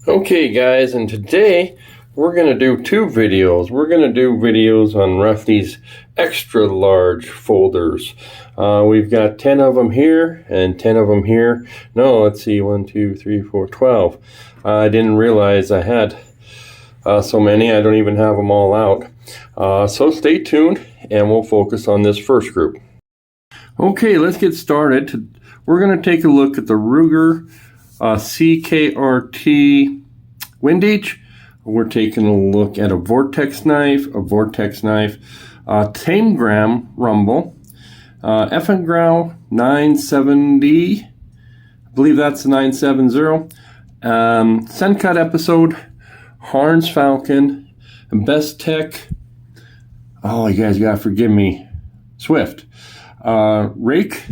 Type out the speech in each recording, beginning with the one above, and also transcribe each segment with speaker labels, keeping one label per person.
Speaker 1: Okay guys, and today we're going to do two videos. We're going to do videos on roughly's extra large folders. We've got 10 of them here and 10 of them here. No, let's see, 1, 2, 3, 4, 12. I didn't realize I had so many. I don't even have them all out. So stay tuned and we'll focus on this first group. Okay, let's get started. We're going to take a look at the Ruger CKRT windage. We're taking a look at a Vortex knife, Tangram Rumble, Effengrau 970, I believe that's the 970, Sencut episode, Harns Falcon, and Bestech, oh you guys gotta forgive me, Swift, Rake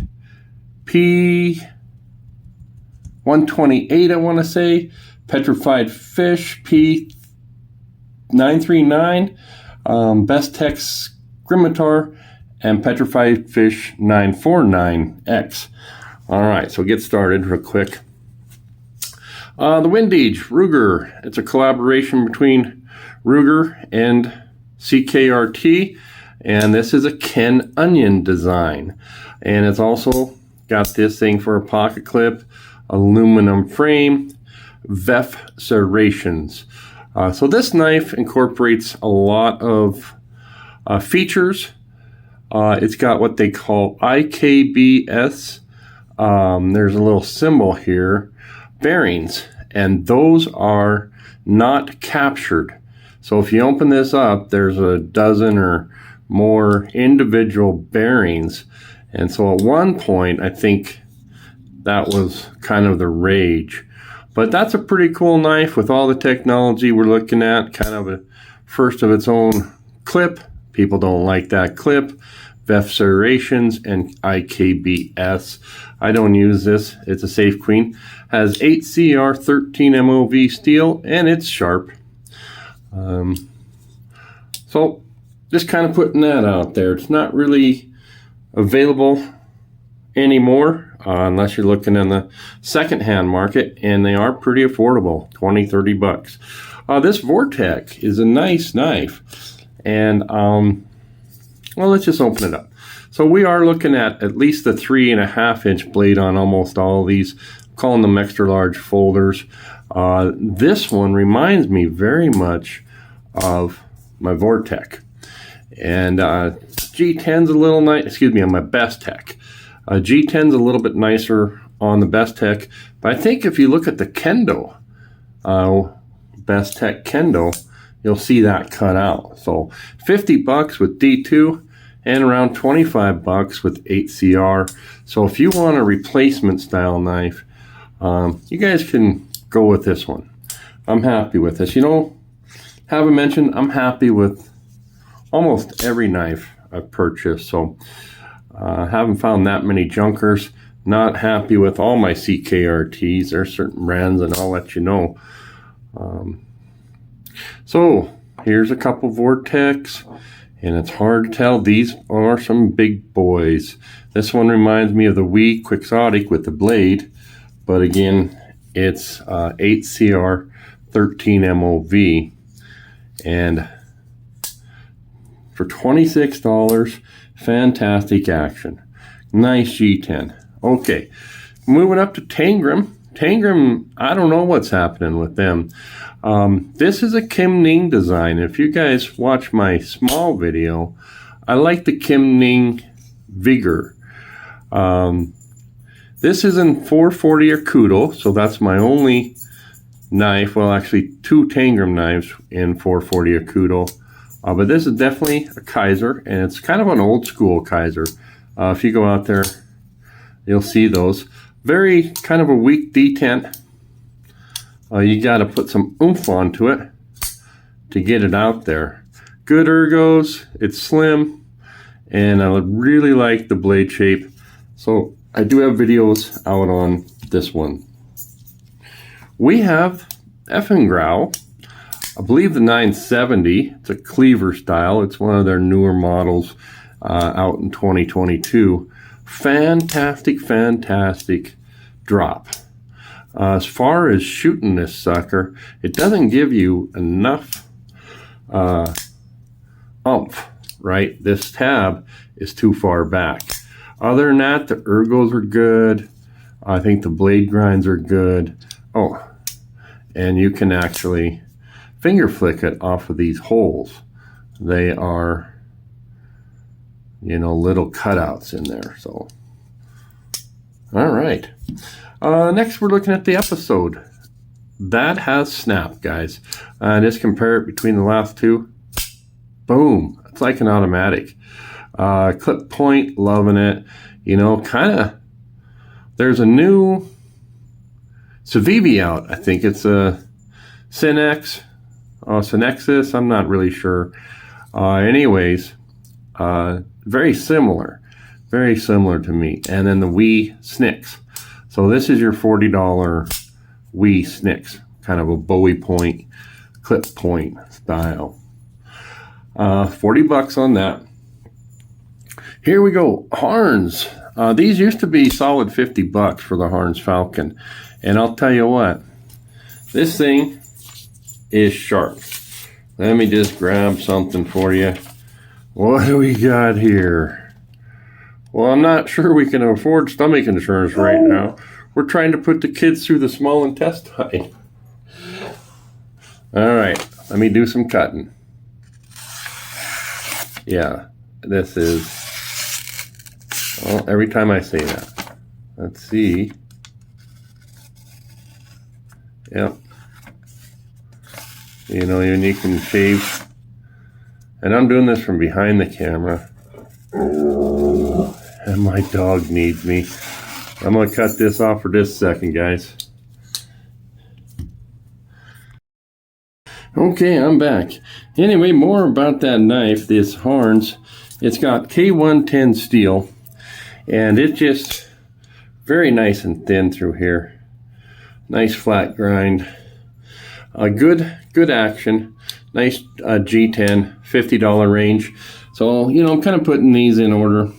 Speaker 1: P128 I want to say, Petrified Fish P939, Bestech Scimitar, and Petrified Fish 949X. Alright, so get started real quick. The windage, Ruger. It's a collaboration between Ruger and CKRT, and this is a Ken Onion design. And it's also got this thing for a pocket clip, aluminum frame, VEF serrations. So this knife incorporates a lot of features. It's got what they call IKBS. There's a little symbol here, bearings, and those are not captured. So if you open this up, there's a dozen or more individual bearings. And so at one point, I think that was kind of the rage. But that's a pretty cool knife with all the technology we're looking at. Kind of a first of its own clip. People don't like that clip. VEF serrations and IKBS. I don't use this. It's a Safe Queen. Has 8CR 13 MOV steel and it's sharp. So just kind of putting that out there. It's not really available anymore. Unless you're looking in the second-hand market, and they are pretty affordable, 20-30 bucks. This Vortex is a nice knife, and well, let's just open it up. So we are looking at least the 3.5-inch blade on almost all of these. I'm calling them extra large folders. This one reminds me very much of my Vortex, and G10's a little nice. Excuse me, on my Bestech. G10's a little bit nicer on the Bestech, but I think if you look at the Kendo, Bestech Kendo, you'll see that cut out. So 50 bucks with D2 and around 25 bucks with 8CR. So if you want a replacement style knife, you guys can go with this one. I'm happy with this. You know, haven't mentioned, I'm happy with almost every knife I've purchased. So haven't found that many junkers. Not happy with all my CKRTs. There are certain brands, and I'll let you know. So here's a couple Vortex, and it's hard to tell. These are some big boys. This one reminds me of the Wii Quixotic with the blade, but again, it's 8CR 13 MOV, and for $26. Fantastic action. Nice G10. Okay, moving up to Tangram. Tangram, I don't know what's happening with them. This is a Kim Ning design. If you guys watch my small video, I like the Kim Ning Vigor. This is in 440 Akuto, so that's my only knife. Well, actually, two Tangram knives in 440 Akuto. But this is definitely a Kaiser, and it's kind of an old school Kaiser. If you go out there, you'll see those. Very kind of a weak detent. You got to put some oomph onto it to get it out there. Good ergos, it's slim, and I really like the blade shape. So I do have videos out on this one. We have Effengrau. I believe the 970, it's a cleaver style. It's one of their newer models out in 2022. Fantastic, fantastic drop. As far as shooting this sucker, it doesn't give you enough oomph, right? This tab is too far back. Other than that, the ergos are good. I think the blade grinds are good. Oh, and you can actually finger flick it off of these holes. They are, you know, little cutouts in there. So, all right. Next, we're looking at the episode. That has snap, guys. Just compare it between the last two. Boom. It's like an automatic. Clip point, loving it. You know, kind of, there's a new Civivi out. I think it's a Synexis. I'm not really sure. Anyways, very similar to me. And then the Wii SNCS. So this is your $40 Wii SNCS, kind of a Bowie point, clip point style. $40 on that. Here we go, Harns. These used to be solid $50 for the Harns Falcon. And I'll tell you what, this thing is sharp. Let me just grab something for you. What do we got here? Well, I'm not sure we can afford stomach insurance right now. We're trying to put the kids through the small intestine. All right, let me do some cutting. Yeah, this is, well, every time I say that. Let's see. Yep. You know, and you can shave. And I'm doing this from behind the camera. And my dog needs me. I'm going to cut this off for this second, guys. Okay, I'm back. Anyway, more about that knife, this Harns. It's got K110 steel. And it's just very nice and thin through here. Nice flat grind. Good action. Nice G10, $50 range. So, you know, I'm kind of putting these in order.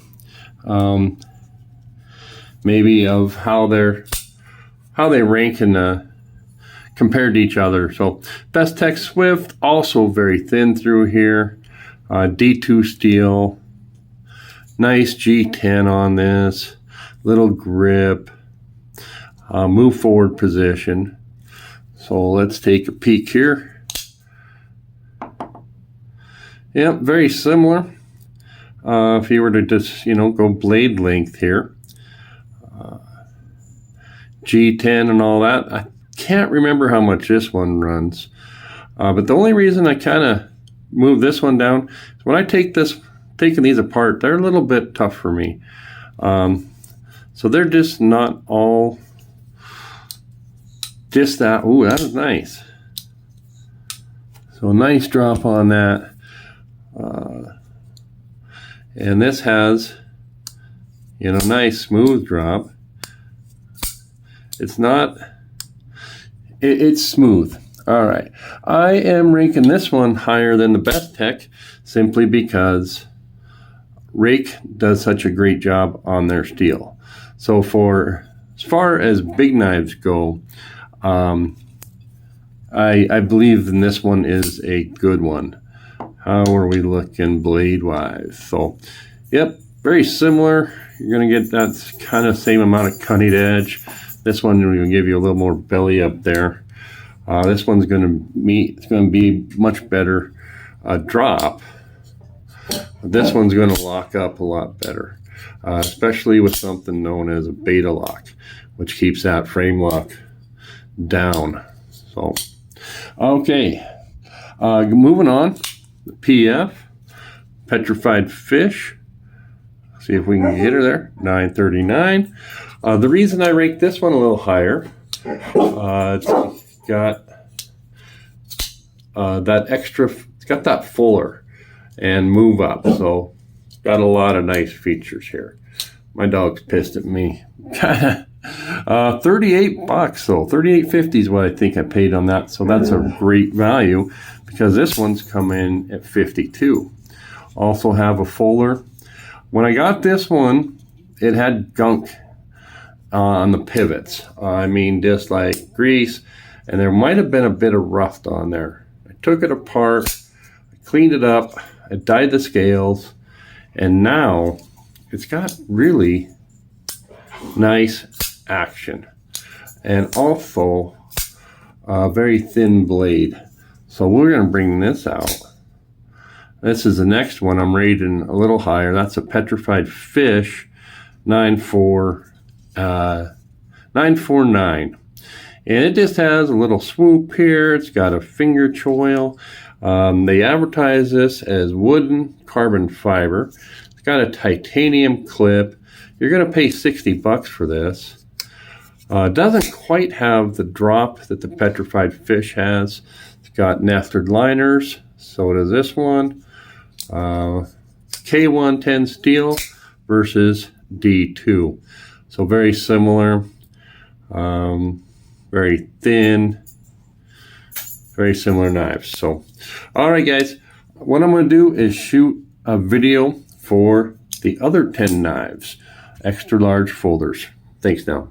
Speaker 1: Maybe of how they rank in compared to each other. So Bestech Swift, also very thin through here. D2 steel. Nice G10 on this. Little grip. Move forward position. So let's take a peek here. Yep, very similar. If you were to just, you know, go blade length here. G10 and all that. I can't remember how much this one runs. But the only reason I kind of move this one down is when I taking these apart, they're a little bit tough for me. So they're just not all just that. Ooh, that is nice. So nice drop on that. And this has, you know, nice smooth drop. It's not, it's smooth. All right. I am ranking this one higher than the Bestech simply because Rake does such a great job on their steel. So for as far as big knives go, I believe in this one is a good one. How are we looking blade-wise? So, yep, very similar. You're going to get that kind of same amount of cutting edge. This one will give you a little more belly up there. This one's going to be much better drop. This one's going to lock up a lot better, especially with something known as a beta lock, which keeps that frame lock down. So, okay, moving on. The PF, Petrified Fish. See if we can get her there. 939. The reason I rate this one a little higher, it's got that extra. It's got that fuller and move up. So got a lot of nice features here. My dog's pissed at me. $38 though. $38.50 is what I think I paid on that. So that's a great value because this one's come in at $52. Also have a fuller. When I got this one, it had gunk on the pivots. I mean, just like grease, and there might have been a bit of rust on there. I took it apart, I cleaned it up, I dyed the scales, and now it's got really nice action, and also a very thin blade. So we're going to bring this out. This is the next one. I'm rating a little higher. That's a Petrified Fish 949. And it just has a little swoop here. It's got a finger choil. They advertise this as wooden carbon fiber. It's got a titanium clip. You're going to pay $60 for this. It doesn't quite have the drop that the Petrified Fish has. It's got nested liners. So does this one. K110 steel versus D2. So very similar. Very thin. Very similar knives. So, all right, guys. What I'm going to do is shoot a video for the other 10 knives. Extra large folders. Thanks now.